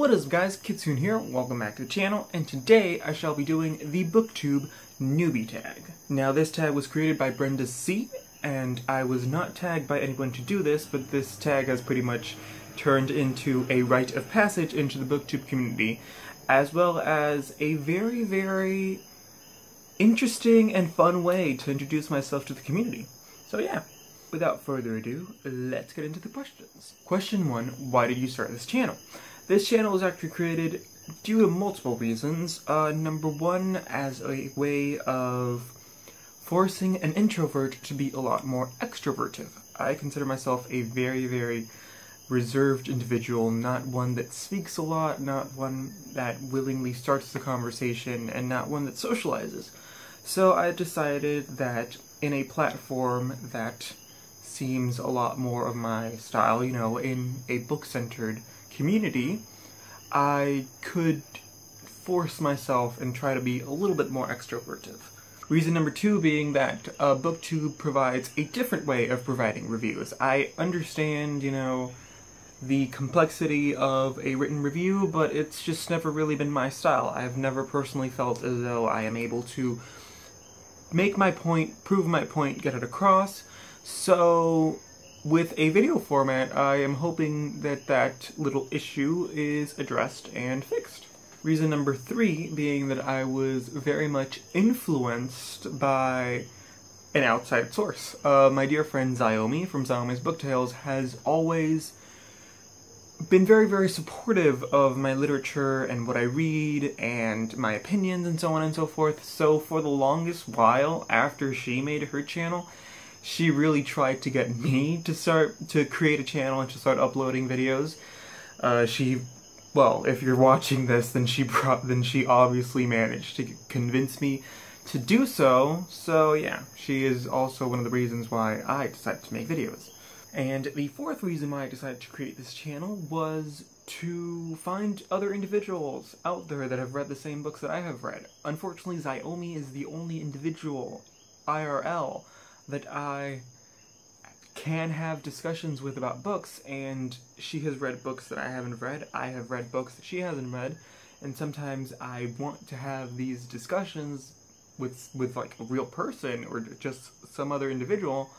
What is up guys, Kitsune here, welcome back to the channel, and today I shall be doing the Booktube Newbie Tag. Now this tag was created by Brenda C, and I was not tagged by anyone to do this, but this tag has pretty much turned into a rite of passage into the Booktube community, as well as a very, very interesting and fun way to introduce myself to the community. So yeah, without further ado, let's get into the questions. Question 1, why did you start this channel? This channel was actually created due to multiple reasons. Number 1, as a way of forcing an introvert to be a lot more extroverted. I consider myself a very, very reserved individual, not one that speaks a lot, not one that willingly starts the conversation, and not one that socializes. So I decided that in a platform that seems a lot more of my style, you know, in a book-centered community, I could force myself and try to be a little bit more extroverted. Reason number 2 being that Booktube provides a different way of providing reviews. I understand, you know, the complexity of a written review, but it's just never really been my style. I've never personally felt as though I am able to make my point, prove my point, get it across. So with a video format, I am hoping that that little issue is addressed and fixed. Reason number 3 being that I was very much influenced by an outside source. My dear friend Xiaomi from Xiaomi's Book Tales has always been very, very supportive of my literature and what I read and my opinions and so on and so forth. So for the longest while after she made her channel, she really tried to get me to create a channel and to start uploading videos. Well, if you're watching this, then she obviously managed to convince me to do so. So yeah, she is also one of the reasons why I decided to make videos. And the 4th reason why I decided to create this channel was to find other individuals out there that have read the same books that I have read. Unfortunately, Xiaomi is the only individual IRL that I can have discussions with about books, and she has read books that I haven't read, I have read books that she hasn't read, and sometimes I want to have these discussions with like a real person or just some other individual,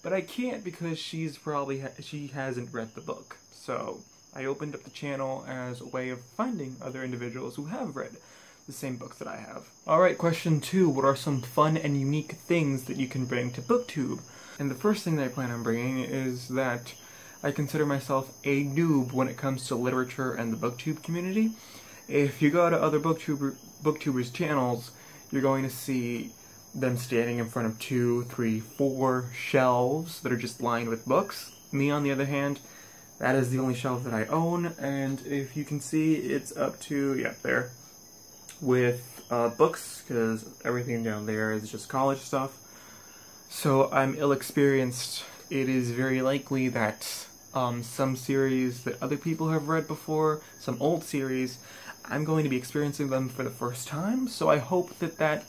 but I can't because she hasn't read the book. So I opened up the channel as a way of finding other individuals who have read the same books that I have. Alright, question 2, what are some fun and unique things that you can bring to Booktube? And the first thing that I plan on bringing is that I consider myself a noob when it comes to literature and the Booktube community. If you go to other booktubers' channels, you're going to see them standing in front of 2, 3, 4 shelves that are just lined with books. Me, on the other hand, that is the only shelf that I own, and if you can see, it's up to, yeah, there, with books, because everything down there is just college stuff. So I'm ill-experienced. It is very likely that some series that other people have read before, some old series, I'm going to be experiencing them for the first time, so I hope that that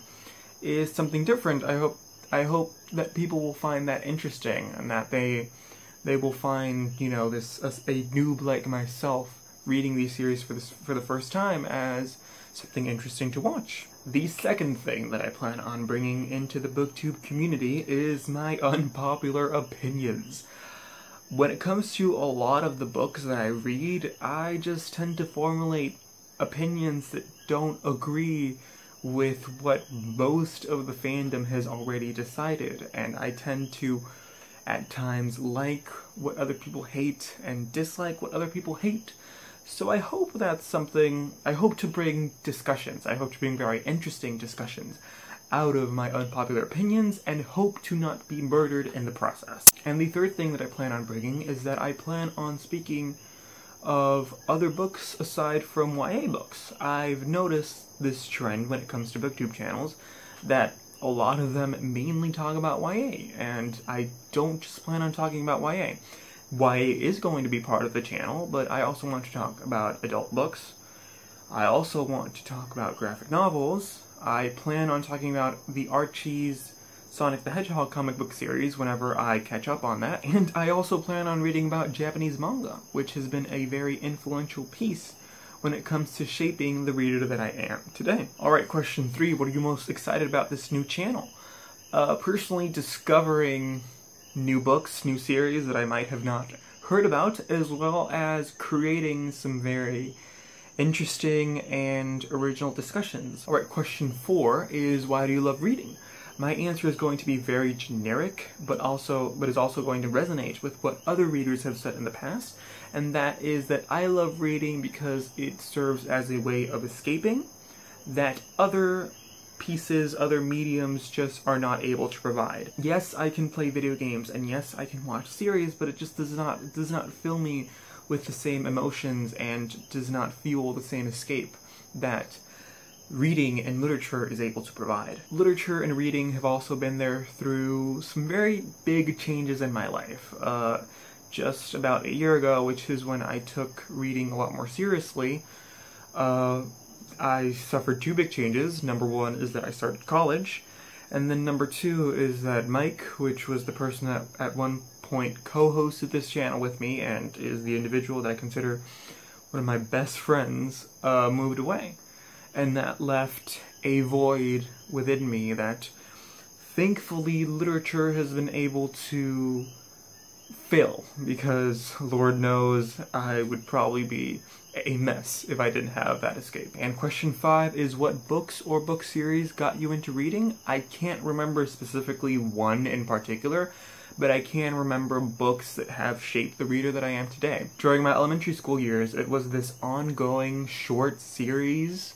is something different. I hope that people will find that interesting, and that they will find, you know, a noob like myself reading these series for the first time as something interesting to watch. The second thing that I plan on bringing into the Booktube community is my unpopular opinions. When it comes to a lot of the books that I read, I just tend to formulate opinions that don't agree with what most of the fandom has already decided, and I tend to, at times, like what other people hate and dislike what other people hate. So I hope that's something, I hope to bring discussions, I hope to bring very interesting discussions out of my unpopular opinions, and hope to not be murdered in the process. And the third thing that I plan on bringing is that I plan on speaking of other books aside from YA books. I've noticed this trend when it comes to Booktube channels, that a lot of them mainly talk about YA, and I don't just plan on talking about YA. YA is going to be part of the channel, but I also want to talk about adult books. I also want to talk about graphic novels. I plan on talking about the Archie's Sonic the Hedgehog comic book series whenever I catch up on that, and I also plan on reading about Japanese manga, which has been a very influential piece when it comes to shaping the reader that I am today. Alright, question 3, what are you most excited about this new channel? Personally, discovering new books, new series that I might have not heard about, as well as creating some very interesting and original discussions. Alright, question 4 is, why do you love reading? My answer is going to be very generic, but is also going to resonate with what other readers have said in the past, and that is that I love reading because it serves as a way of escaping that other pieces, other mediums just are not able to provide. Yes, I can play video games, and yes, I can watch series, but it just does not fill me with the same emotions and does not fuel the same escape that reading and literature is able to provide. Literature and reading have also been there through some very big changes in my life. Just about a year ago, which is when I took reading a lot more seriously, I suffered 2 big changes. Number 1 is that I started college, and then number 2 is that Mike, which was the person that at one point co-hosted this channel with me and is the individual that I consider one of my best friends, moved away. And that left a void within me that thankfully literature has been able to fill, because Lord knows I would probably be a mess if I didn't have that escape. And question 5 is, what books or book series got you into reading? I can't remember specifically one in particular, but I can remember books that have shaped the reader that I am today. During my elementary school years, it was this ongoing short series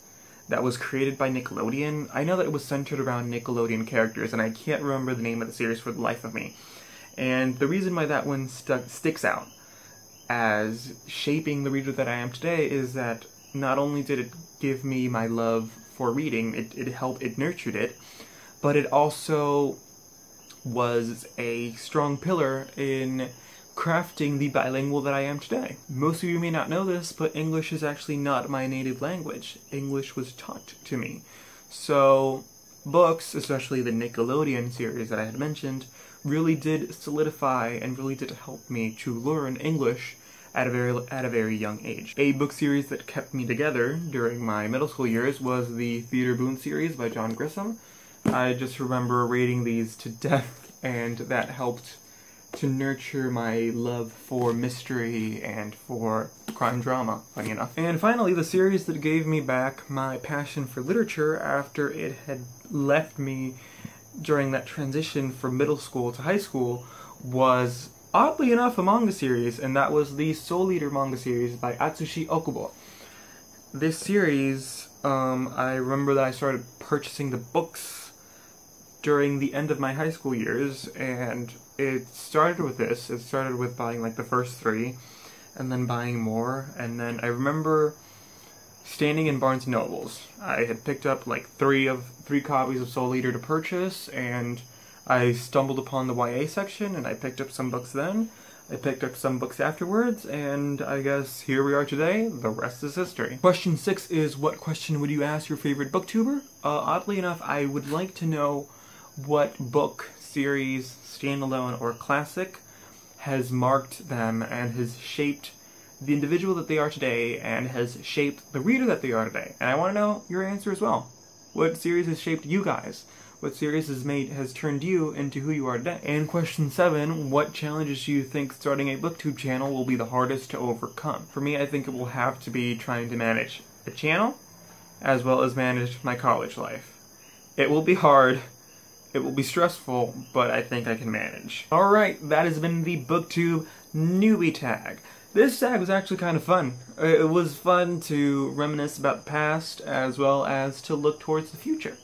that was created by Nickelodeon. I know that it was centered around Nickelodeon characters, and I can't remember the name of the series for the life of me. And the reason why that one sticks out as shaping the reader that I am today is that not only did it give me my love for reading, it nurtured it, but it also was a strong pillar in crafting the bilingual that I am today. Most of you may not know this, but English is actually not my native language. English was taught to me. So books, especially the Nickelodeon series that I had mentioned, really did solidify and really did help me to learn English at a very young age. A book series that kept me together during my middle school years was the Theodore Boone series by John Grisham. I just remember reading these to death, and that helped to nurture my love for mystery and for crime drama, funny enough. And finally, the series that gave me back my passion for literature after it had left me during that transition from middle school to high school was, oddly enough, a manga series, and that was the Soul Eater manga series by Atsushi Okubo. This series, I remember that I started purchasing the books during the end of my high school years, and it started with this. It started with buying like the first 3, and then buying more, and then I remember standing in Barnes & Nobles. I had picked up like 3 copies of Soul Eater to purchase, and I stumbled upon the YA section, and I picked up some books then. I picked up some books afterwards, and I guess here we are today. The rest is history. Question 6 is, what question would you ask your favorite booktuber? Oddly enough, I would like to know what book, series, standalone, or classic has marked them and has shaped the individual that they are today and has shaped the reader that they are today. And I want to know your answer as well. What series has shaped you guys? What series has turned you into who you are today? And question 7, what challenges do you think starting a booktube channel will be the hardest to overcome? For me, I think it will have to be trying to manage a channel as well as manage my college life. It will be hard. It will be stressful, but I think I can manage. Alright, that has been the Booktube Newbie Tag. This tag was actually kind of fun. It was fun to reminisce about the past as well as to look towards the future.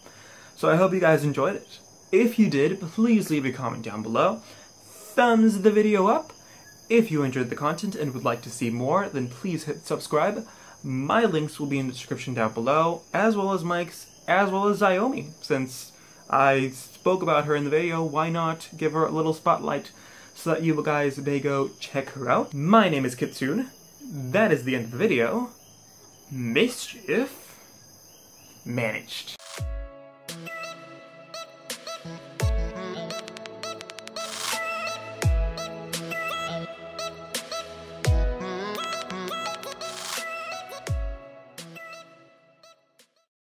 So I hope you guys enjoyed it. If you did, please leave a comment down below. Thumbs the video up. If you enjoyed the content and would like to see more, then please hit subscribe. My links will be in the description down below, as well as Mike's, as well as Xiaomi. Since I spoke about her in the video, why not give her a little spotlight so that you guys may go check her out. My name is Kitsune. That is the end of the video. Mischief managed.